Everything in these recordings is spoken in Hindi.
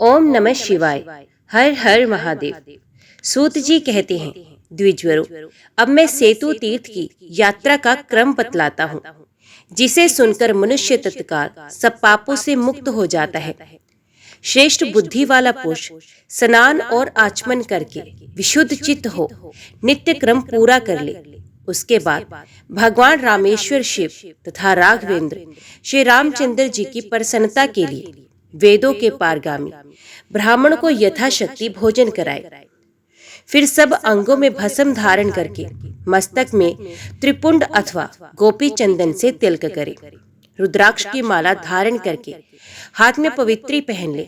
ओम नमः शिवाय। हर हर महादेव। सूत जी कहते हैं, द्विजवरों, अब मैं सेतु तीर्थ की यात्रा का क्रम बतलाता हूँ, जिसे सुनकर मनुष्य तत्काल सब पापों से मुक्त हो जाता है। श्रेष्ठ बुद्धि वाला पुरुष स्नान और आचमन करके विशुद्ध चित्त हो नित्य क्रम पूरा कर ले। उसके बाद भगवान रामेश्वर शिव तथा राघवेंद्र श्री रामचंद्र जी की प्रसन्नता के लिए वेदों के पारगामी ब्राह्मण को यथाशक्ति भोजन कराए। फिर सब अंगों में भस्म धारण करके मस्तक में त्रिपुंड अथवा गोपी चंदन से तिलक करे। रुद्राक्ष की माला धारण करके हाथ में पवित्री पहन ले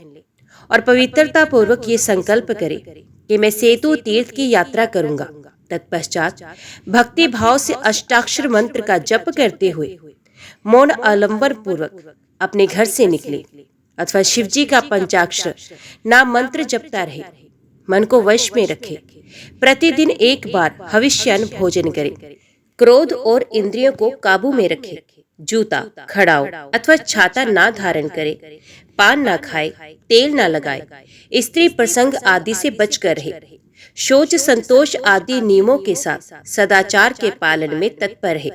और पवित्रता पूर्वक ये संकल्प करे कि मैं सेतु तीर्थ की यात्रा करूंगा। तत्पश्चात भक्ति भाव से अष्टाक्षर मंत्र का जप करते हुए मौन आलंबन पूर्वक अपने घर से निकले अथवा शिवजी का पंचाक्षर नाम मंत्र जपता रहे। मन को वश में रखे। प्रतिदिन एक बार हविष्यान्न भोजन करे। क्रोध और इंद्रियों को काबू में रखे। जूता, खड़ाऊ अथवा छाता ना धारण करे। पान ना खाए, तेल ना लगाए। स्त्री प्रसंग आदि से बचकर रहे। शौच संतोष आदि नियमों के साथ सदाचार के पालन में तत्पर है।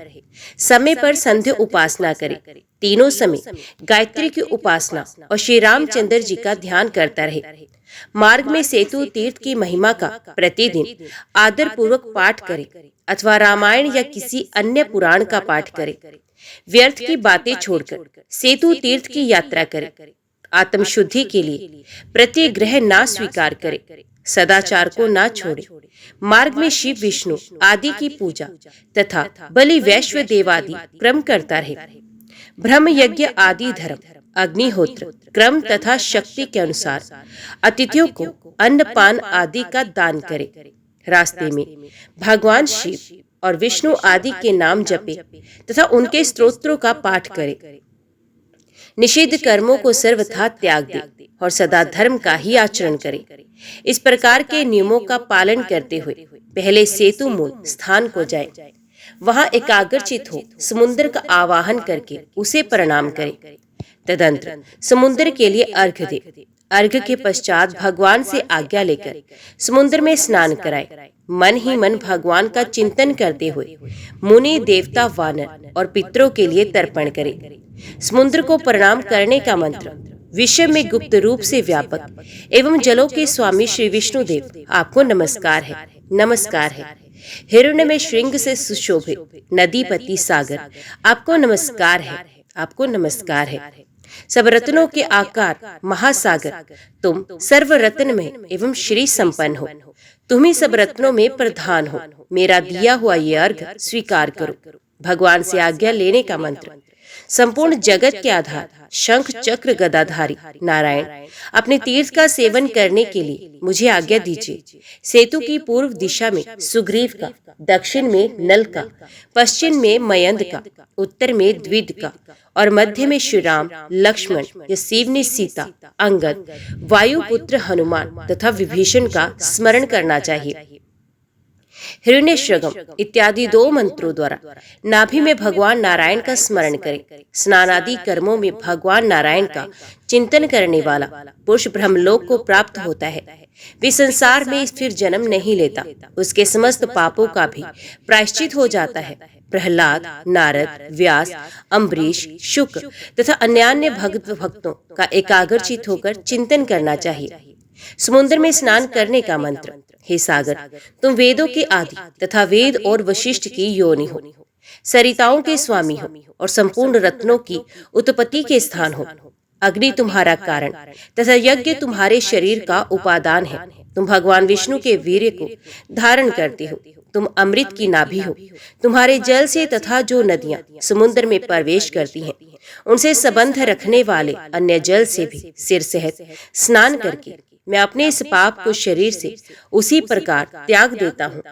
समय पर संध्या उपासना करे। तीनों समय गायत्री की उपासना और श्री रामचंद्र जी का ध्यान करता रहे। मार्ग में सेतु तीर्थ की महिमा का प्रतिदिन आदर पूर्वक पाठ करे अथवा रामायण या किसी अन्य पुराण का पाठ करे। व्यर्थ की बातें छोड़कर सेतु तीर्थ की यात्रा करे। आत्म शुद्धि के लिए प्रतिग्रह ना स्वीकार करे। सदाचार को ना छोड़े। मार्ग में शिव विष्णु आदि की पूजा तथा बलि वैश्व देवादि क्रम करता रहे। ब्रह्म यज्ञ आदि धर्म अग्निहोत्र क्रम तथा शक्ति के अनुसार अतिथियों को अन्न पान आदि का दान करे। रास्ते में भगवान शिव और विष्णु आदि के नाम जपे तथा उनके स्तोत्रों का पाठ करे। निषिद्ध कर्मों को सर्वथा त्याग दे और सदा धर्म का ही आचरण करे। इस प्रकार के नियमों का पालन करते हुए पहले सेतु मूल स्थान को जाए। वहां एकाग्रचित हो समुद्र का आवाहन करके उसे प्रणाम करे। तदंतर समुद्र के लिए अर्घ्य दे। अर्घ्य के पश्चात भगवान से आज्ञा लेकर समुद्र में स्नान कराए। मन ही मन भगवान का चिंतन करते हुए मुनि देवता वानर और पितरों के लिए तर्पण करे। समुद्र को प्रणाम करने का मंत्र विश्व में गुप्त रूप से व्यापक एवं जलों के स्वामी श्री विष्णुदेव आपको नमस्कार है, नमस्कार है। हिरण्य में श्रृंग से सुशोभित नदीपति सागर आपको नमस्कार है, आपको नमस्कार है। सब रत्नों के आकार महासागर तुम सर्व रत्न में एवं श्री संपन्न हो। तुम ही सब रत्नों में प्रधान हो। मेरा दिया हुआ ये अर्घ्य स्वीकार करो। भगवान से आज्ञा लेने का मंत्र संपूर्ण जगत के आधार शंख चक्र गदाधारी नारायण अपने तीर्थ का सेवन करने के लिए मुझे आज्ञा दीजिए। सेतु की पूर्व दिशा में सुग्रीव का, दक्षिण में नल का, पश्चिम में मयंद का, उत्तर में द्विद का और मध्य में श्री राम, लक्ष्मण या सीवनी सीता, अंगद, वायुपुत्र हनुमान तथा विभीषण का स्मरण करना चाहिए। हिरण्यश्रगम इत्यादि 2 मंत्रों द्वारा नाभि में भगवान नारायण का स्मरण करें। स्नान आदि कर्मों में भगवान नारायण का चिंतन करने वाला पुरुष ब्रह्मलोक को प्राप्त होता है। वे संसार में फिर जन्म नहीं लेता। उसके समस्त पापों का भी प्रायश्चित हो जाता है। प्रहलाद, नारद, व्यास, अम्बरीश, शुक तथा अन्य भक्तों का एकाग्रचित होकर चिंतन करना चाहिए। समुद्र में स्नान करने का मंत्र हे सागर, तुम वेदों के आदि तथा वेद और वशिष्ठ की योनि हो। सरिताओं के स्वामी हो और संपूर्ण रत्नों की उत्पत्ति के स्थान हो। अग्नि तुम्हारा कारण तथा यज्ञ तुम्हारे शरीर का उपादान है। तुम भगवान विष्णु के वीर्य को धारण करते हो। तुम अमृत की नाभि हो। तुम्हारे जल से तथा जो नदियां समुद्र में प्रवेश करती हैं, उनसे संबंध रखने वाले अन्य जल से भी सिर सहित स्नान करके मैं अपने इस पाप को शरीर से उसी प्रकार त्याग देता हूँ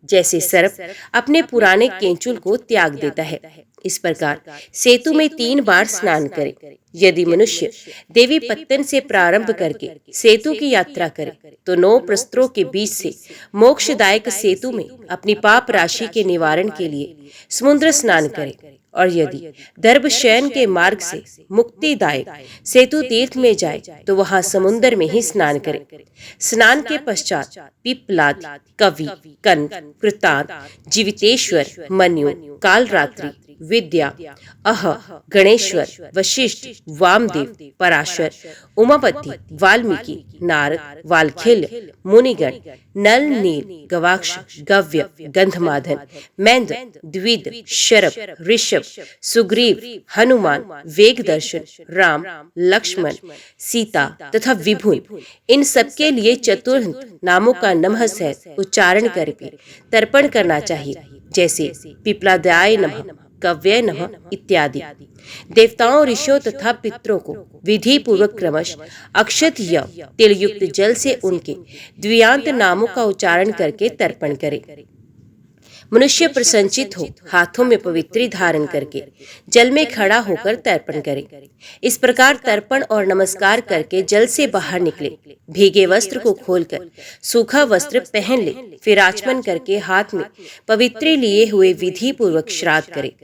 जैसे सर्प अपने पुराने केंचुल को त्याग देता है। इस प्रकार सेतु में 3 बार स्नान करे। यदि मनुष्य देवी पत्तन से प्रारंभ करके सेतु की यात्रा करे तो 9 प्रस्तरों के बीच से मोक्षदायक सेतु में अपनी पाप राशि के निवारण के लिए समुद्र स्नान करे और यदि दर्भशयन के मार्ग से मुक्तिदायक सेतु तीर्थ में जाए तो वहां समुद्र में ही स्नान करे। स्नान के पश्चात पिप्पलाद, कवि, कनक, कृतांत, जीवितेश्वर, मन्यु, कालरात्रि, विद्या, अह, गणेश्वर, वशिष्ठ, वामदेव, पराशर, उमापति, वाल्मीकि, नारद, वालखिल्य, मुनिगण, नल, नील, गवाक्ष, गव्य, गंधमादन, मैंद, द्विद, शरभ, ऋषभ, सुग्रीव, हनुमान, वेगदर्शन, राम, लक्ष्मण, सीता तथा विभुन, इन सबके लिए चतुर्थ नामों का नमः सहित उच्चारण करके तर्पण करना चाहिए, जैसे पिप्लादाय नमः, कव्य नमः इत्यादि। देवताओं, ऋषियों तथा पितरों को विधि पूर्वक क्रमश अक्षत या तिल युक्त जल से उनके द्वियांत नामों का उच्चारण करके तर्पण करे। मनुष्य प्रसन्नचित हो हाथों में पवित्री धारण करके जल में खड़ा होकर तर्पण करे। इस प्रकार तर्पण और नमस्कार करके जल से बाहर निकले, भीगे वस्त्र को खोलकर सूखा वस्त्र पहन ले, फिर आचमन करके हाथ में पवित्री लिए हुए विधि पूर्वक श्राद्ध करे।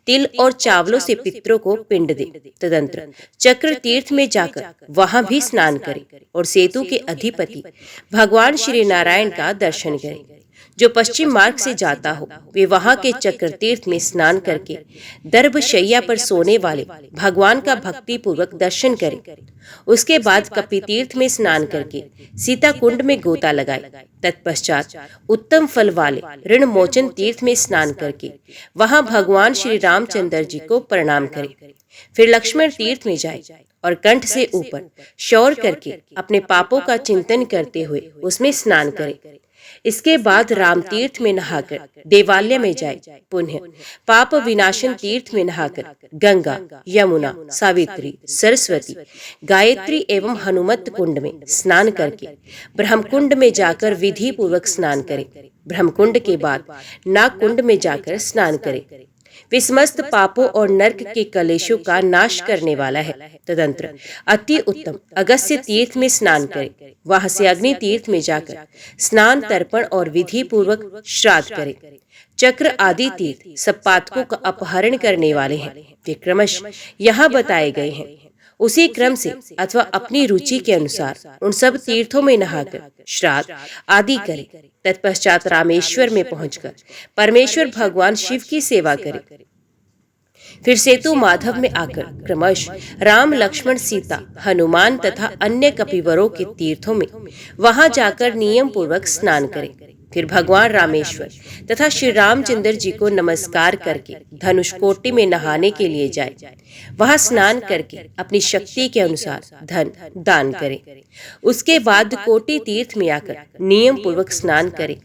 तिल और चावलों से पितरों को पिंड दे। तदंतर चक्र तीर्थ में जाकर वहां भी स्नान करे और सेतु के अधिपति भगवान श्री नारायण का दर्शन करे। जो पश्चिम मार्ग से जाता हो वे वहां के चक्र तीर्थ में स्नान करके दर्भशैया पर सोने वाले भगवान का भक्ति पूर्वक दर्शन करे। उसके बाद कपि तीर्थ में स्नान करके सीता कुंड में गोता लगाए। तत्पश्चात उत्तम फल वाले ऋण मोचन तीर्थ में स्नान करके वहां भगवान श्री रामचंद्र जी को प्रणाम करे। फिर लक्ष्मण तीर्थ में जाए और कंठ से ऊपर शौर करके अपने पापों का चिंतन करते हुए उसमें स्नान करे। इसके बाद राम तीर्थ में नहाकर देवालय में जाए। पुनः पाप विनाशन तीर्थ में नहाकर गंगा, यमुना, सावित्री, सरस्वती, गायत्री एवं हनुमत कुंड में स्नान करके ब्रह्मकुंड में जाकर विधि पूर्वक स्नान करे। ब्रह्मकुंड के बाद नागकुंड में जाकर स्नान करे। वे समस्त पापों और नरक के कलेशों का नाश करने वाला है। तदंतर अति उत्तम अगस्त्य तीर्थ में स्नान करे। वहां से अग्नि तीर्थ में जाकर स्नान, तर्पण और विधि पूर्वक श्राद्ध करे। चक्र आदि तीर्थ सब पातकों का अपहरण करने वाले हैं। वे क्रमश यहाँ बताए गए हैं। उसी क्रम से अथवा अपनी रुचि के अनुसार उन सब तीर्थों में नहाकर श्राद्ध आदि करे। तत्पश्चात रामेश्वर में पहुंचकर परमेश्वर भगवान शिव की सेवा करे। फिर सेतु माधव में आकर क्रमश राम, लक्ष्मण, सीता, हनुमान तथा अन्य कपिवरों के तीर्थों में वहां जाकर नियम पूर्वक स्नान करे। फिर भगवान रामेश्वर तथा श्री रामचंद्र जी को नमस्कार करके धनुषकोटि में नहाने के लिए जाए। वहां स्नान करके अपनी शक्ति के अनुसार धन दान करे। उसके बाद कोटि तीर्थ में आकर नियम पूर्वक स्नान करे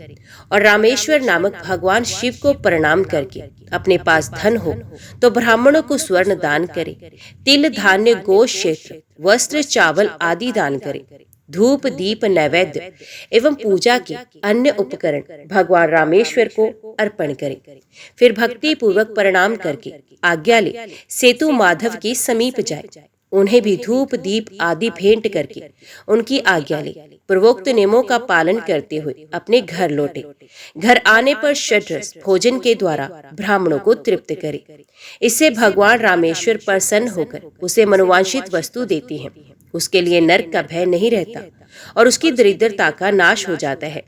और रामेश्वर नामक भगवान शिव को प्रणाम करके अपने पास धन हो तो ब्राह्मणों को स्वर्ण दान करे। तिल, धान्य, गोश, क्षेत्र, वस्त्र, चावल आदि दान करे। धूप, दीप, नैवेद्य एवं पूजा के अन्य उपकरण भगवान रामेश्वर को अर्पण करे। फिर भक्ति पूर्वक प्रणाम करके आज्ञा ले सेतु माधव के समीप जाए। उन्हें भी धूप, दीप आदि भेंट करके उनकी आज्ञा ले पूर्वोक्त नियमों का पालन करते हुए अपने घर लौटे। घर आने पर षड्रस भोजन के द्वारा ब्राह्मणों को तृप्त करे। इससे भगवान रामेश्वर प्रसन्न होकर उसे मनोवांछित वस्तु देती हैं। उसके लिए नरक का भय नहीं रहता और उसकी दरिद्रता का नाश हो जाता है।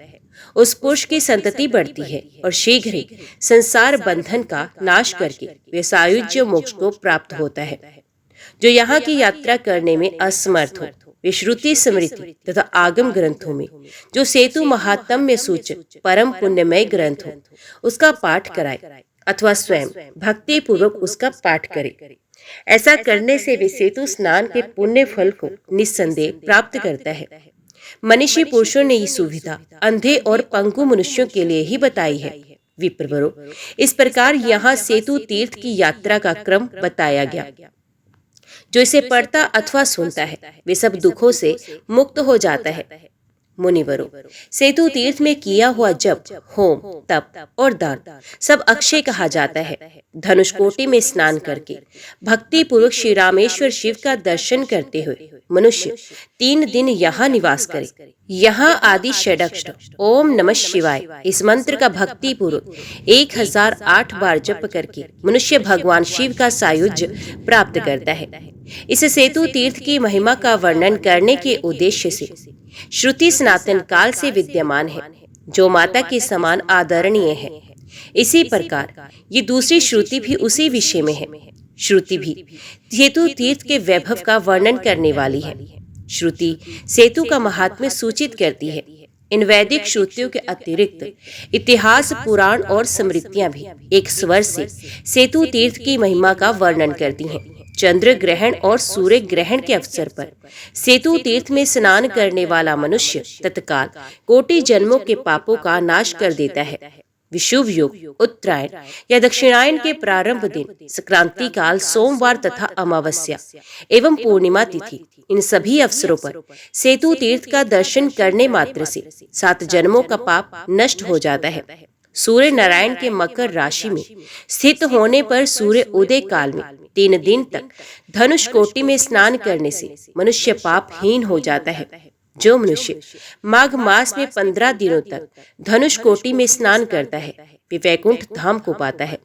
उस पुरुष की संतति बढ़ती है और शीघ्र ही संसार बंधन का नाश करके वे सायुज्य मोक्ष को प्राप्त होता है। जो यहाँ की यात्रा करने में असमर्थ हो वे श्रुति, स्मृति तथा आगम ग्रंथों में जो सेतु महात्म्य सूचक परम पुण्यमय ग्रंथ हो उसका पाठ कराए अथवा स्वयं भक्ति पूर्वक उसका पाठ करे। ऐसा करने से वे सेतु स्नान के पुण्य फल को निस्संदेह प्राप्त करता है। मनीषी पुरुषों ने ये सुविधा अंधे और पंगु मनुष्यों के लिए ही बताई है। विप्रवरों, इस प्रकार यहाँ सेतु तीर्थ की यात्रा का क्रम बताया गया। जो इसे पढ़ता अथवा सुनता है वे सब दुखों से मुक्त हो जाता है। मुनिवरों, सेतु तीर्थ में किया हुआ जप, होम, तप और दान सब अक्षय कहा जाता है। धनुषकोटि में स्नान करके भक्ति पूर्वक श्री रामेश्वर शिव का दर्शन करते हुए मनुष्य 3 दिन यहाँ निवास करे। यहाँ आदि षडक्षर ओम नमः शिवाय इस मंत्र का भक्ति पूर्वक 1008 बार जप करके मनुष्य भगवान शिव का सायुज्य प्राप्त करता है। इस सेतु तीर्थ की महिमा का वर्णन करने के उद्देश्य से श्रुति सनातन काल से विद्यमान है, जो माता के समान आदरणीय है। इसी प्रकार ये दूसरी श्रुति भी उसी विषय में है। श्रुति भी सेतु तीर्थ के वैभव का वर्णन करने वाली है। श्रुति सेतु का महात्म्य सूचित करती है। इन वैदिक श्रुतियों के अतिरिक्त इतिहास, पुराण और स्मृतियां भी एक स्वर से सेतु तीर्थ की महिमा का वर्णन करती हैं। चंद्र ग्रहण और सूर्य ग्रहण के अवसर पर सेतु तीर्थ में स्नान करने वाला मनुष्य तत्काल कोटि जन्मों के पापों का नाश कर देता है। विषुव योग, उत्तरायण या दक्षिणायन के प्रारंभ दिन, संक्रांति काल, सोमवार तथा अमावस्या एवं पूर्णिमा तिथि, इन सभी अवसरों पर सेतु तीर्थ का दर्शन करने मात्र से 7 जन्मों का पाप नष्ट हो जाता है। सूर्य नारायण के मकर राशि में स्थित होने पर सूर्य उदय काल में 3 दिन तक धनुष कोटि में स्नान करने से मनुष्य पापहीन हो जाता है। जो मनुष्य माघ मास में 15 दिनों तक धनुष कोटि में स्नान करता है, वे वैकुंठ धाम को पाता है।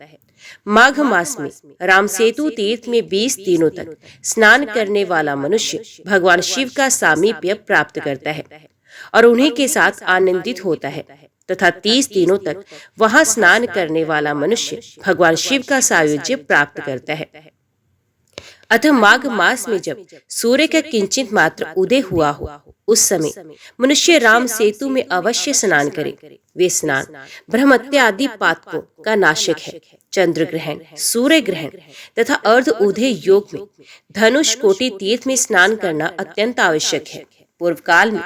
माघ मास में राम सेतु तीर्थ में 20 दिनों तक स्नान करने वाला मनुष्य भगवान शिव का सामीप्य प्राप्त करता है और उन्हीं के साथ आनंदित होता है, तथा 30 दिनों तक वहां स्नान करने वाला मनुष्य भगवान शिव का सायुज्य प्राप्त करता है। अतः माघ मास में जब सूर्य का किंचित मात्र उदय हुआ हो, उस समय मनुष्य राम सेतु में अवश्य स्नान करे। वे स्नान ब्रह्मत्या आदि पातकों का नाशक है। चंद्र ग्रहण, सूर्य ग्रहण तथा अर्ध उदय योग में धनुष कोटि तीर्थ में स्नान करना अत्यंत आवश्यक है। पूर्व काल में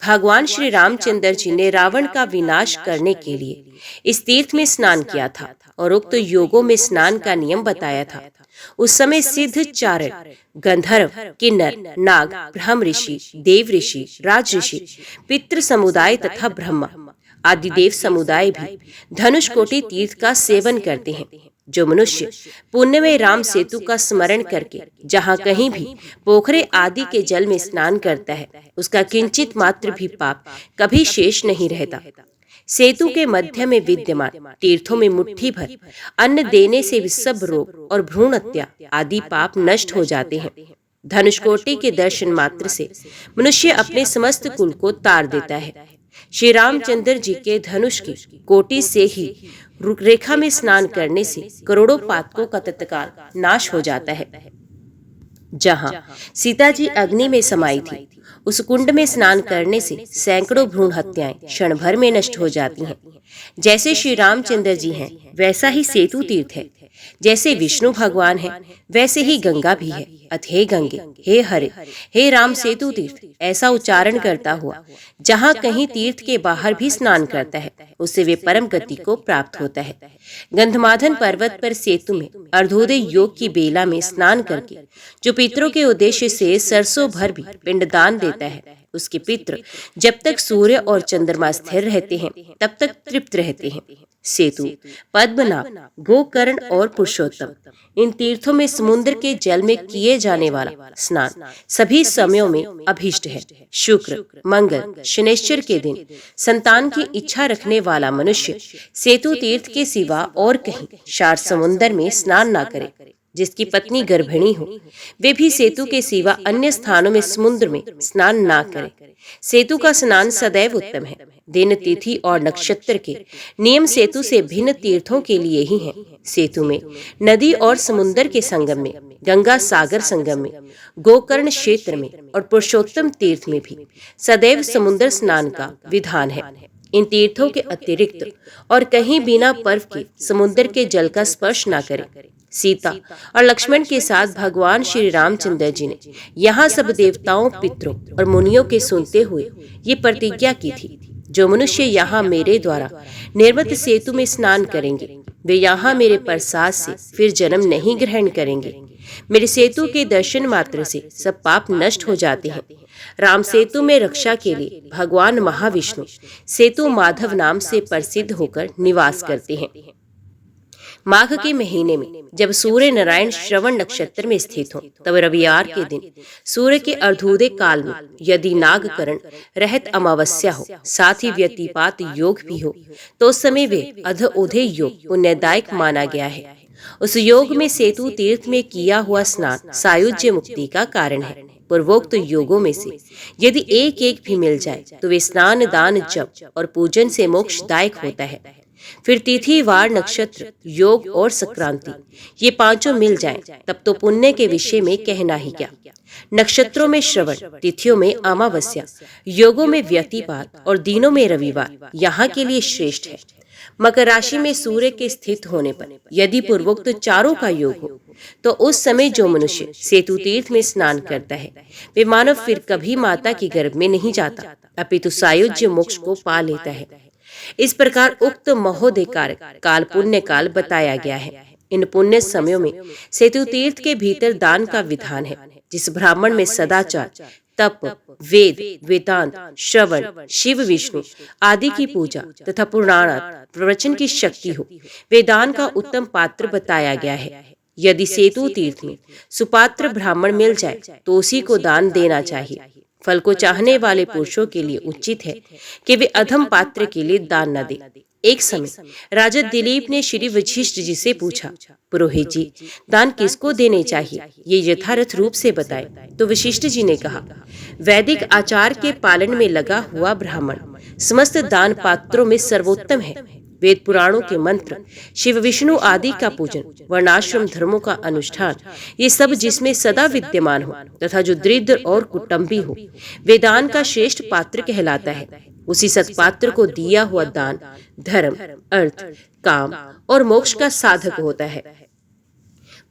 भगवान श्री रामचंद्र जी ने रावण का विनाश करने के लिए इस तीर्थ में स्नान किया था और उक्त योगों में स्नान का नियम बताया था। उस समय सिद्ध, चारण, गंधर्व, किन्नर, नाग, ब्रह्म ऋषि, देव ऋषि, राज ऋषि, पितृ समुदाय तथा ब्रह्मा आदि देव समुदाय भी धनुष कोटि तीर्थ का सेवन करते हैं। जो मनुष्य पुण्यमय राम सेतु का स्मरण करके जहाँ कहीं भी पोखरे आदि के जल में स्नान करता है, उसका किंचित मात्र भी पाप कभी शेष नहीं रहता। सेतु के मध्य में विद्यमान तीर्थों में मुट्ठी भर अन्न देने से विषम रोग और भ्रूण हत्या आदि पाप नष्ट हो जाते हैं। धनुषकोटि के दर्शन मात्र से मनुष्य अपने समस्त कुल को तार देता है। श्री रामचंद्र जी के धनुष की कोटि से ही रेखा में स्नान करने से करोड़ों पातकों का तत्काल नाश हो जाता है। जहाँ सीता जी अग्नि में समाई थी, उस कुंड में स्नान करने से सैकड़ों भ्रूण हत्याएं क्षण भर में नष्ट हो जाती हैं। जैसे श्री रामचंद्र जी हैं, वैसा ही सेतु तीर्थ है। जैसे विष्णु भगवान है, वैसे ही गंगा भी है। अथ हे गंगे, हे हरे, हे राम सेतु तीर्थ, ऐसा उच्चारण करता हुआ जहाँ कहीं तीर्थ के बाहर भी स्नान करता है, उससे वे परम गति को प्राप्त होता है। गंधमादन पर्वत पर सेतु में अर्धोदय योग की बेला में स्नान करके जो पितरों के उद्देश्य से सरसों भर भी पिंडदान देता है, उसके पितृ जब तक सूर्य और चंद्रमा स्थिर रहते हैं तब तक तृप्त रहते हैं। सेतु, पद्मनाभ, गोकर्ण और पुरुषोत्तम, इन तीर्थों में समुद्र के जल में किए जाने वाला स्नान सभी समयों में अभीष्ट है। शुक्र, मंगल, शनिश्चर के दिन संतान की इच्छा रखने वाला मनुष्य सेतु तीर्थ के सिवा और कहीं शार समुद्र में स्नान न करे। जिसकी पत्नी गर्भिणी हो, वे भी सेतु के सिवा अन्य स्थानों में समुद्र में स्नान ना करें। सेतु का स्नान सदैव उत्तम है। दिन, तिथि और नक्षत्र के नियम सेतु से भिन्न तीर्थों के लिए ही हैं। सेतु में नदी और समुद्र के संगम में, गंगा सागर संगम में, गोकर्ण क्षेत्र में और पुरुषोत्तम तीर्थ में भी सदैव समुद्र स्नान का विधान है। इन तीर्थों के अतिरिक्त और कहीं बिना पर्व के समुद्र के जल का स्पर्श न करें। सीता और लक्ष्मण के साथ भगवान श्री रामचंद्र जी ने यहाँ सब देवताओं, पितरों और मुनियों के सुनते हुए ये प्रतिज्ञा की थी, जो मनुष्य यहाँ मेरे द्वारा निर्मित सेतु में स्नान करेंगे, वे यहाँ मेरे प्रसाद से फिर जन्म नहीं ग्रहण करेंगे। मेरे सेतु के दर्शन मात्र से सब पाप नष्ट हो जाते हैं। राम सेतु में रक्षा के लिए भगवान महाविष्णु सेतु माधव नाम से प्रसिद्ध होकर निवास करते हैं। माघ के महीने में जब सूर्य नारायण श्रवण नक्षत्र में स्थित हो, तब रविवार के दिन सूर्य के अर्धोदय काल में यदि नागकरण रहत अमावस्या हो, साथ ही व्यतिपात योग भी हो, तो उस समय वे अधोदय योग पुण्यदायक माना गया है। उस योग में सेतु तीर्थ में किया हुआ स्नान सायुज्य मुक्ति का कारण है। पूर्वोक्त योगों में से यदि एक एक भी मिल जाए तो वे स्नान, दान, जप और पूजन से मोक्षदायक होता है। फिर तिथि, वार, नक्षत्र, योग और संक्रांति, ये पांचों मिल जाएं, तब तो पुण्य के विषय में कहना ही क्या। नक्षत्रों में श्रवण, तिथियों में अमावस्या, योगों में व्यतिपात और दिनों में रविवार यहाँ के लिए श्रेष्ठ है। मकर राशि में सूर्य के स्थित होने पर यदि पूर्वोक्त चारों का योग हो, तो उस समय जो मनुष्य सेतु तीर्थ में स्नान करता है, वे मानव फिर कभी माता के गर्भ में नहीं जाता, अपितु सायुज्य मोक्ष को पा लेता है। इस प्रकार उक्त महोदय कारक काल पुण्य काल बताया गया है। इन पुण्य समयों में सेतु तीर्थ के भीतर दान का विधान है। जिस ब्राह्मण में सदाचार, तप, वेद, वेदांत, श्रवण, शिव विष्णु आदि की पूजा तथा पुराणार्थ प्रवचन की शक्ति हो, वेदान का उत्तम पात्र बताया गया है। यदि सेतु तीर्थ में सुपात्र ब्राह्मण मिल जाए तो उसी को दान देना चाहिए। फल को चाहने वाले पुरुषों के लिए उचित है कि वे अधम पात्र के लिए दान न दें। एक समय राजा दिलीप ने श्री वशिष्ठ जी से पूछा, पुरोहित जी, दान किसको देने चाहिए, ये यथार्थ रूप से बताएं। तो वशिष्ठ जी ने कहा, वैदिक आचार के पालन में लगा हुआ ब्राह्मण समस्त दान पात्रों में सर्वोत्तम है। वेद पुराणों के मंत्र, शिव विष्णु आदि का पूजन, वर्णाश्रम धर्मों का अनुष्ठान, ये सब जिसमें सदा विद्यमान हो तथा जो दरिद्र और कुटुंबी हो, वेदान का श्रेष्ठ पात्र कहलाता है। उसी सत्पात्र को दिया हुआ दान धर्म, अर्थ, काम और मोक्ष का साधक होता है।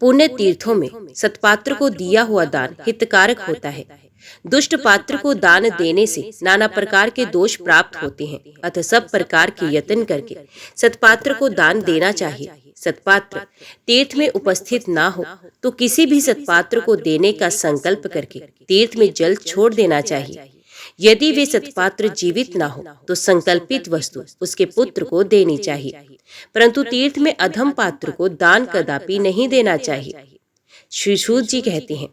पुण्य तीर्थों में सत्पात्र को दिया हुआ दान हितकारक होता है। दुष्ट पात्र को दान देने से नाना प्रकार के दोष प्राप्त होते हैं, अतः सब प्रकार के यत्न करके सत्पात्र को दान देना चाहिए। सत्पात्र तीर्थ में उपस्थित ना हो तो किसी भी सत्पात्र को देने का संकल्प करके तीर्थ में जल छोड़ देना चाहिए। यदि वे सत्पात्र जीवित ना हो तो संकल्पित वस्तु उसके पुत्र को देनी चाहिए, परंतु तीर्थ में अधम पात्र को दान कदापि नहीं देना चाहिए। श्री सूत जी कहते हैं,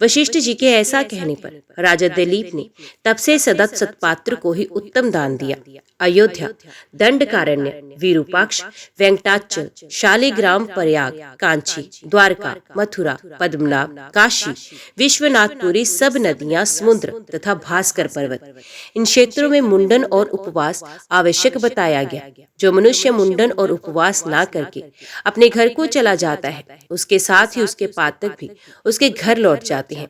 वशिष्ठ जी के ऐसा कहने पर राजा दिलीप ने तब से सदत सत्पात्र को ही उत्तम दान दिया। अयोध्या, दंडकारण्य, विरूपाक्ष, वेंकटाचल, शालिग्राम, प्रयाग, कांची, द्वारका, मथुरा, पद्मनाभ, काशी, विश्वनाथपुरी, सब नदियां, समुद्र तथा भास्कर पर्वत, इन क्षेत्रों में मुंडन और उपवास आवश्यक बताया गया। जो मनुष्य मुंडन और उपवास ना करके अपने घर को चला जाता है, उसके साथ ही उसके पातक भी उसके घर लौट जाते हैं।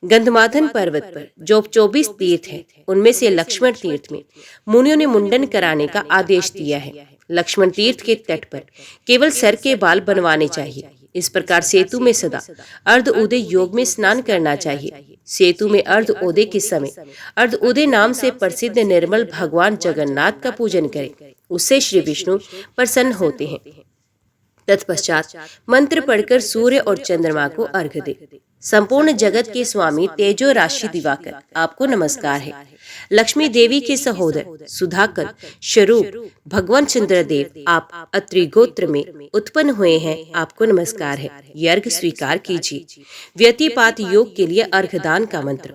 गंधमादन पर्वत पर जो 24 तीर्थ हैं, उनमें से लक्ष्मण तीर्थ में मुनियों ने मुंडन कराने का आदेश दिया है। लक्ष्मण तीर्थ के तट पर केवल सर के बाल बनवाने चाहिए। इस प्रकार सेतु में सदा अर्ध उदय योग में स्नान करना चाहिए। सेतु में अर्ध उदय के समय अर्ध उदय नाम से प्रसिद्ध निर्मल भगवान जगन्नाथ का पूजन करें, उससे श्री विष्णु प्रसन्न होते हैं। तत्पश्चात मंत्र पढ़कर सूर्य और चंद्रमा को अर्घ्य दे। संपूर्ण जगत के स्वामी तेजो राशि दिवाकर आपको नमस्कार है। लक्ष्मी देवी के सहोदर सुधाकर स्वरूप भगवान चंद्रदेव आप अत्रि गोत्र में उत्पन्न हुए हैं, आपको नमस्कार है। ये अर्घ स्वीकार कीजिए। व्यतिपात योग के लिए अर्घदान का मंत्र,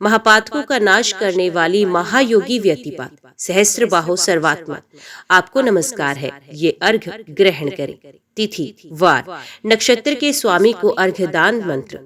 महापातकों का नाश करने वाली महायोगी व्यतिपात सहस्त्र बाहो सर्वात्मा आपको नमस्कार है। ये अर्घ ग्रहण करें। तिथि, वार, नक्षत्र के स्वामी को अर्घदान मंत्र।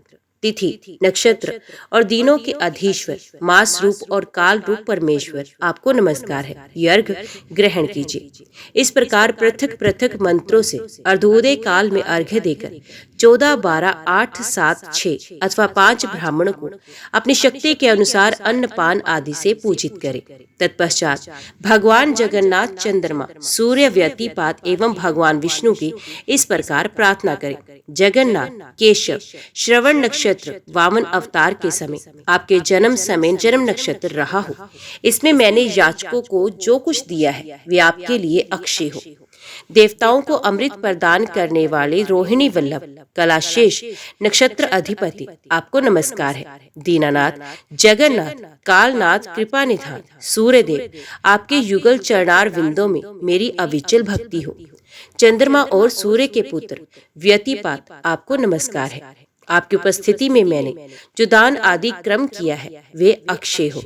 तिथि, नक्षत्र और दिनों के अधीश्वर, मास रूप और काल रूप परमेश्वर आपको नमस्कार है। ये अर्घ ग्रहण कीजिए। इस प्रकार पृथक पृथक मंत्रों से अर्धोदय काल में अर्घ्य देकर 14, 12, 8, 7, 6 अथवा 5 ब्राह्मणों को अपनी शक्ति के अनुसार अन्नपान आदि से पूजित करें। तत्पश्चात भगवान जगन्नाथ, चंद्रमा, सूर्य, व्यतिपात एवं भगवान विष्णु की इस प्रकार प्रार्थना करें। जगन्नाथ, केशव, श्रवण नक्षत्र वामन अवतार के समय आपके जन्म समय जन्म नक्षत्र रहा हो, इसमें मैंने याचकों को जो कुछ दिया है वे आपके लिए अक्षय हो। देवताओं को अमृत प्रदान करने वाले रोहिणी वल्लभ कलाशेष नक्षत्र अधिपति आपको नमस्कार है। दीनानाथ, जगन्नाथ, कालनाथ, कृपा निधान, सूर्यदेव, आपके युगल चरणार विंदों में मेरी अविचल भक्ति हो। चंद्रमा और सूर्य के पुत्र व्यतिपात आपको नमस्कार है। आपकी उपस्थिति में मैंने जो दान आदि क्रम किया है वे अक्षय हो।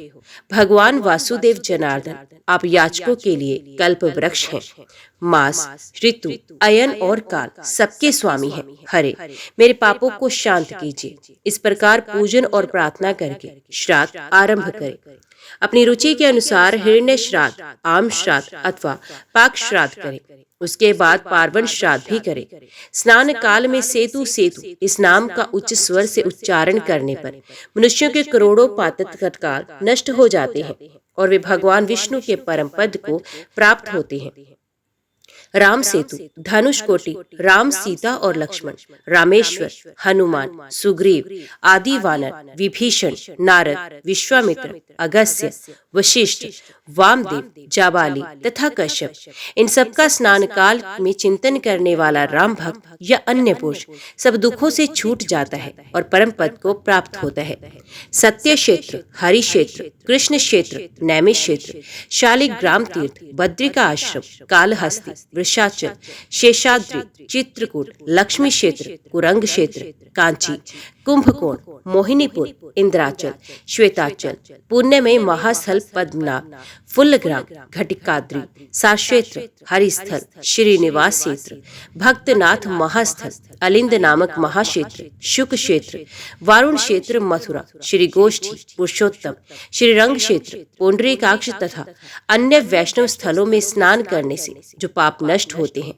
भगवान वासुदेव जनार्दन, आप याचकों के लिए कल्प वृक्ष हैं। मास, ऋतु, अयन और काल सबके स्वामी हैं। हरे, मेरे पापों को शांत कीजिए। इस प्रकार पूजन और प्रार्थना करके श्राद्ध आरंभ करें। अपनी रुचि के अनुसार हिरण्य श्राद्ध, आम श्राद्ध अथवा पाक श्राद्ध करें। उसके बाद पार्वन श्राद्ध भी करें। स्नान काल में सेतु सेतु इस नाम का उच्च स्वर से उच्चारण करने पर मनुष्यों के करोड़ों पातक तत्काल नष्ट हो जाते हैं और वे भगवान विष्णु के परम पद को प्राप्त होते हैं। राम सेतु, धनुष कोटि, राम, सीता और लक्ष्मण, रामेश्वर, हनुमान, सुग्रीव आदि वानर, विभीषण, नारद, विश्वामित्र, अगस्त्य, वशिष्ठ, वामदेव, जाबाली तथा कश्यप, इन सबका स्नान काल में चिंतन करने वाला राम भक्त या अन्य पुरुष सब दुखों से छूट जाता है और परम पद को प्राप्त होता है। सत्य क्षेत्र, हरि क्षेत्र, कृष्ण क्षेत्र, नैमिष क्षेत्र, शालिग्राम तीर्थ, बद्रिका आश्रम, कालहस्ती, वृषाचल, शेषाद्रि, चित्रकूट, लक्ष्मी क्षेत्र, कुरंग क्षेत्र, कांची, कुंभकोण, मोहिनीपुर, इंद्राचल, श्वेताचल, पुण्यमय महास्थल पद्मनाभ, फुल्लग्राम, घटिकाद्रि, साक्षेत्र, हरिस्थल, श्रीनिवास क्षेत्र, भक्तनाथ महास्थल, अलिंद नामक महाक्षेत्र, शुक क्षेत्र, वारुण क्षेत्र, मथुरा, श्री गोष्ठी, पुरुषोत्तम, श्रीरंग क्षेत्र, पुंडरीकाक्ष तथा अन्य वैष्णव स्थलों में स्नान करने से जो पाप नष्ट होते हैं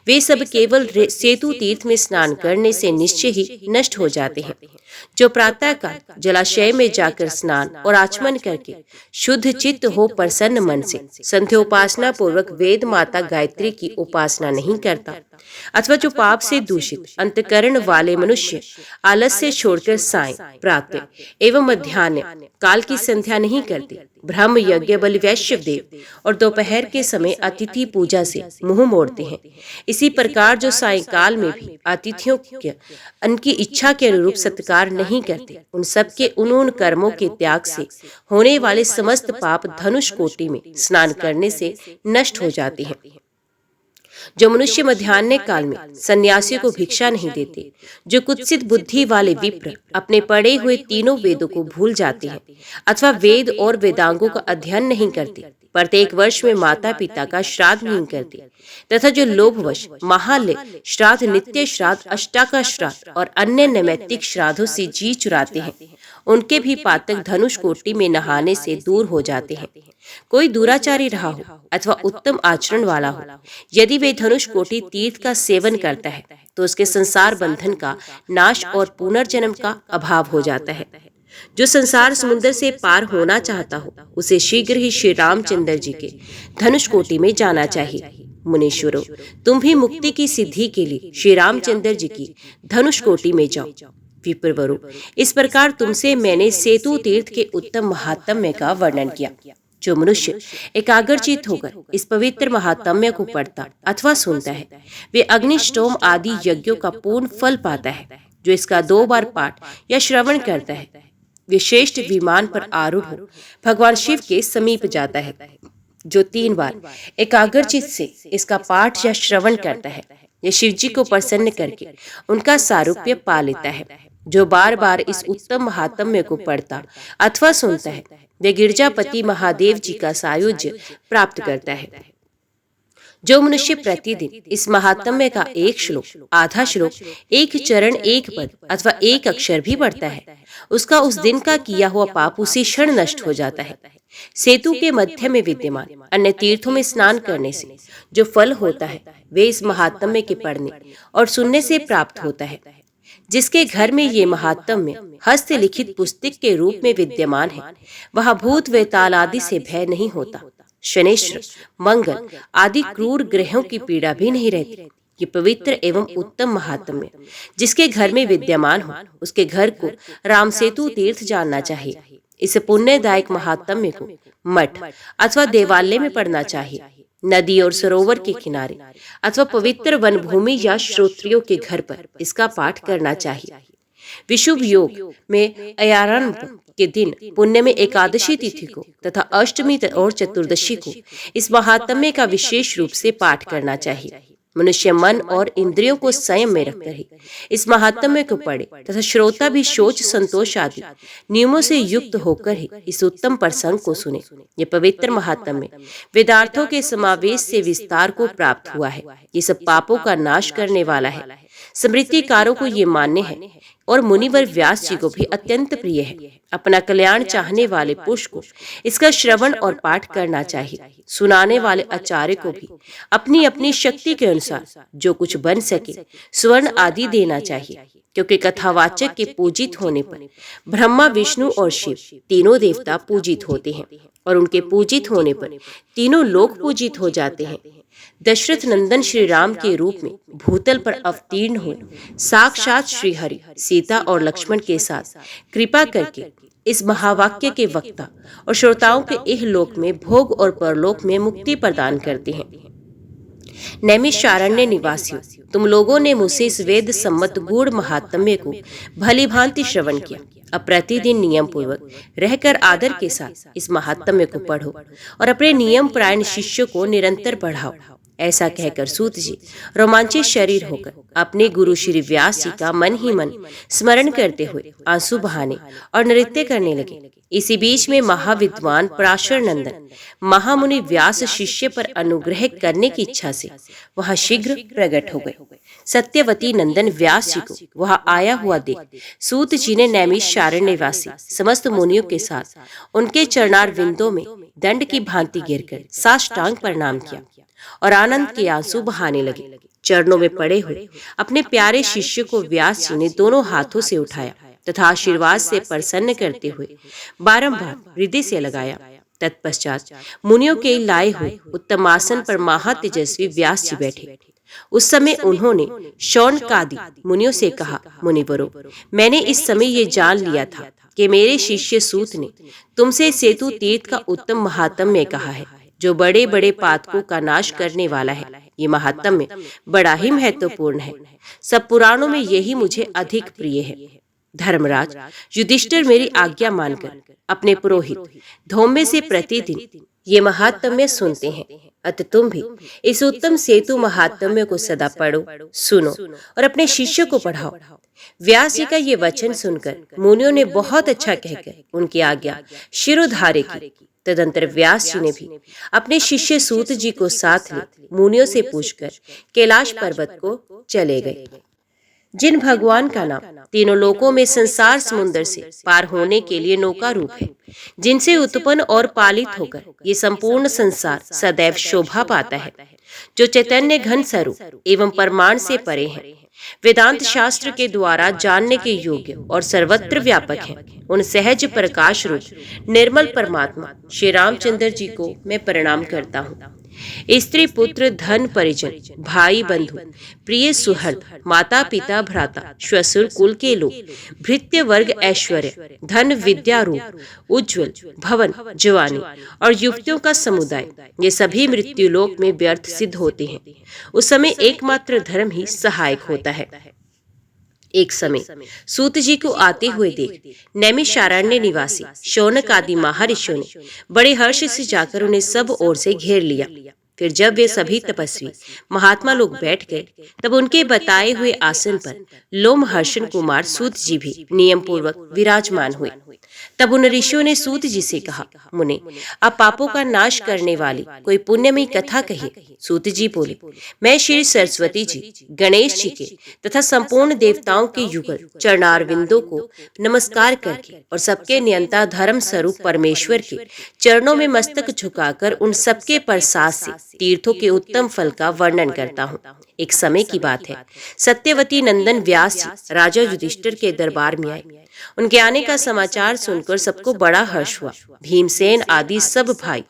वे सब केवल सेतु तीर्थ में स्नान करने से निश्चय ही नष्ट हो जाते हैं। जो प्रातः काल जलाशय में जाकर स्नान और आचमन करके शुद्ध चित्त हो प्रसन्न मन से संध्योपासना पूर्वक वेद माता गायत्री की उपासना नहीं करता, अथवा जो पाप से दूषित अंतकरण वाले मनुष्य आलस्य छोड़कर साय, प्रातः एवं मध्याह्न काल की संध्या नहीं करते, ब्रह्म यज्ञ बलि वैश्य देव और दोपहर के समय अतिथि पूजा से मुंह मोड़ते हैं, इसी प्रकार जो सायंकाल में भी अतिथियों के उनकी इच्छा के अनुरूप सत्कार नहीं करते, उन सब के उन कर्मों के त्याग से होने वाले समस्त पाप धनुष कोटि में स्नान करने से नष्ट हो जाते हैं। जो मनुष्य मध्याह्न काल में सन्यासियों को भिक्षा नहीं देते, जो कुत्सित बुद्धि वाले विप्र अपने पढ़े हुए तीनों वेदों को भूल जाते हैं अथवा वेद और वेदांगों का अध्ययन नहीं करते, प्रत्येक वर्ष में माता पिता का श्राद्ध नहीं करते, तथा जो लोभवश महालय श्राद्ध, नित्य श्राद्ध, अष्टाका श्राद्ध और अन्य नैमित्तिक श्राद्धों से जी चुराते हैं, उनके भी पातक धनुष कोटि में नहाने से दूर हो जाते हैं। कोई दुराचारी रहा हो अथवा उत्तम आचरण वाला हो, यदि वे धनुष कोटि तीर्थ का सेवन करता है तो उसके संसार बंधन का नाश और पुनर्जन्म का अभाव हो जाता है। जो संसार समुद्र से पार होना चाहता हो उसे शीघ्र ही श्री रामचंद्र जी के धनुष कोटि में जाना चाहिए। मुनीश्वरों, तुम भी मुक्ति की सिद्धि के लिए श्री रामचंद्र जी की धनुष कोटि में जाओ। विप्रवरों, इस प्रकार तुमसे मैंने सेतु तीर्थ के उत्तम महात्म्य का वर्णन किया। जो मनुष्य एकाग्रचित होकर इस पवित्र महात्म्य को पढ़ता अथवा सुनता है वे अग्निष्टोम आदि यज्ञों का पूर्ण फल पाता है। जो इसका 2 बार पाठ या श्रवण करता है वे श्रेष्ठ विमान पर आरूढ़ हो भगवान शिव के समीप जाता है। जो 3 बार एकाग्रचित से इसका पाठ या श्रवण करता है यह शिव जी को प्रसन्न करके उनका सारूप्य पा लेता है। जो बार बार इस उत्तम महात्म्य को पढ़ता अथवा सुनता है वे गिरजापति महादेव जी का सायुज्य प्राप्त करता है। जो मनुष्य प्रतिदिन इस महात्म्य का 1 श्लोक, आधा श्लोक, 1 चरण, 1 पद अथवा 1 अक्षर भी पढ़ता है उसका उस दिन का किया हुआ पाप उसी क्षण नष्ट हो जाता है। सेतु के मध्य में विद्यमान अन्य तीर्थों में स्नान करने से जो फल होता है वे इस महात्म्य के पढ़ने और सुनने से प्राप्त होता है। जिसके घर में ये महात्म्य हस्तलिखित पुस्तक के रूप में विद्यमान है वहां भूत वेताल आदि से भय नहीं होता, शनेश्वर, मंगल आदि क्रूर ग्रहों की पीड़ा भी नहीं रहती। ये पवित्र एवं उत्तम महात्म्य जिसके घर में विद्यमान हो उसके घर को राम सेतु तीर्थ जानना चाहिए। इस पुण्यदायक महात्म्य को मठ अथवा देवालय में पढ़ना चाहिए। नदी और सरोवर के किनारे अथवा पवित्र वन भूमि या श्रोत्रियों के घर पर इसका पाठ करना चाहिए। विशुभ योग में अयारंभ के दिन, पुण्य में एकादशी तिथि को तथा अष्टमी और चतुर्दशी को इस महात्म्य का विशेष रूप से पाठ करना चाहिए। मनुष्य मन और इंद्रियों को संयम में रखकर ही इस महात्म्य को पढ़े तथा श्रोता भी शौच संतोष आदि नियमों से युक्त होकर ही इस उत्तम प्रसंग को सुने। ये पवित्र महात्म्य वेदार्थों के समावेश से विस्तार को प्राप्त हुआ है। ये सब पापों का नाश करने वाला है। स्मृतिकारों को ये मान्य है और मुनिवर व्यास जी को भी अत्यंत प्रिय है। अपना कल्याण चाहने वाले पुरुष को इसका श्रवण और पाठ करना चाहिए। सुनाने वाले आचार्य को भी अपनी अपनी शक्ति के अनुसार जो कुछ बन सके स्वर्ण आदि देना चाहिए, क्योंकि कथावाचक के पूजित होने पर ब्रह्मा, विष्णु और शिव तीनों देवता पूजित होते हैं और उनके पूजित होने पर तीनों लोक पूजित हो जाते हैं। दशरथ नंदन श्री राम के रूप में भूतल पर अवतीर्ण हुए साक्षात श्री हरि सीता और लक्ष्मण के साथ कृपा करके इस महावाक्य के वक्ता और श्रोताओं के इहलोक में भोग और परलोक में मुक्ति प्रदान करते हैं। नैमिषारण्य निवासियों, तुम लोगों ने मुझसे इस वेद सम्मत गूढ़ महात्म्य को भली भांति श्रवण किया। अब प्रतिदिन नियम पूर्वक रहकर आदर के साथ इस महात्म्य को पढ़ो और अपने नियम परायण शिष्यों को निरंतर बढ़ाओ। ऐसा कहकर सूत जी रोमांचित शरीर होकर अपने गुरु श्री व्यास जी का मन ही मन स्मरण करते हुए आंसू बहाने और नृत्य करने लगे। इसी बीच में महाविद्वान पराशर नंदन महामुनि व्यास शिष्य पर अनुग्रह करने की इच्छा से वहां शीघ्र प्रकट हो गए। सत्यवती नंदन व्यास जी को वहां आया हुआ देख सूत जी ने नैमिषारण्य निवासी समस्त मुनियों के साथ उनके चरणार विंदों में दंड की भांति गिरकर साष्टांग प्रणाम किया और आनंद के आंसू बहाने लगे। चरणों में पड़े हुए अपने प्यारे शिष्य को व्यास जी ने दोनों हाथों से उठाया तथा आशीर्वाद से प्रसन्न करते हुए बारंबार हृदय से लगाया। तत्पश्चात मुनियों के लाए हुए उत्तम आसन पर महातेजस्वी व्यास जी बैठे। उस समय उन्होंने शौनकादि मुनियों से कहा, मुनिवरों, मैंने इस समय ये जान लिया था कि मेरे शिष्य सूत ने तुमसे सेतु तीर्थ का उत्तम महात्म्य कहा है, जो बड़े बड़े पातकों का नाश करने वाला है। ये महात्म्य बड़ा ही महत्वपूर्ण है। सब पुराणों में यही मुझे अधिक प्रिय है। धर्मराज युधिष्ठिर मेरी आज्ञा मानकर अपने पुरोहित धौम्य से प्रतिदिन ये महात्म्य सुनते हैं। अतः तुम भी इस उत्तम सेतु महात्म्य को सदा पढ़ो, सुनो और अपने शिष्य को पढ़ाओ। व्यास जी का ये वचन सुनकर मुनियों ने बहुत अच्छा कहकर उनकी आज्ञा शिरोधार्य की। तदंतर व्यास जी ने भी अपने शिष्य सूत जी को साथ ले मुनियों से पूछकर कैलाश पर्वत को चले गए। जिन भगवान का नाम तीनों लोकों में संसार समुद्र से पार होने के लिए नौका रूप है, जिनसे उत्पन्न और पालित होकर ये संपूर्ण संसार सदैव शोभा पाता है, जो चैतन्य घन स्वरूप एवं परमाण से परे हैं, वेदांत शास्त्र के द्वारा जानने के योग्य और सर्वत्र व्यापक हैं, उन सहज प्रकाश रूप निर्मल परमात्मा श्री रामचंद्र जी को मैं प्रणाम करता हूँ। स्त्री पुत्र धन परिजन भाई बंधु प्रिय सुहृद माता पिता भ्राता श्वशुर कुल के लोग भृत्य वर्ग ऐश्वर्य धन विद्या रूप उज्ज्वल भवन जवानी और युवतियों का समुदाय, ये सभी मृत्यु लोक में व्यर्थ सिद्ध होते हैं। उस समय एकमात्र धर्म ही सहायक होता है। एक समय सूत जी को आते हुए देख नैमिषारण्य निवासी शौनक आदि महर्षियों ने बड़े हर्ष से जाकर उन्हें सब ओर से घेर लिया। फिर जब वे सभी तपस्वी महात्मा लोग बैठ गए, तब उनके बताए हुए आसन पर लोमहर्षण कुमार सूत जी भी नियम पूर्वक विराजमान हुए। तब उन ऋषियों ने सूत जी से कहा, मुने, आप पापों का नाश करने वाली कोई पुण्यमयी कथा कहिए। सूत जी बोले, मैं श्री सरस्वती जी, गणेश जी के तथा संपूर्ण देवताओं के युगल चरणार विंदों को नमस्कार करके और सबके नियंता धर्म स्वरूप परमेश्वर के चरणों में मस्तक झुकाकर उन सबके प्रसाद से तीर्थों के उत्तम फल का वर्णन करता हूँ। एक समय की बात है, सत्यवती नंदन व्यास जी राजा युधिष्ठिर के दरबार में आए। उनके आने का समाचार सुनकर सबको बड़ा हर्ष हुआ। भीमसेन आदि सब भाई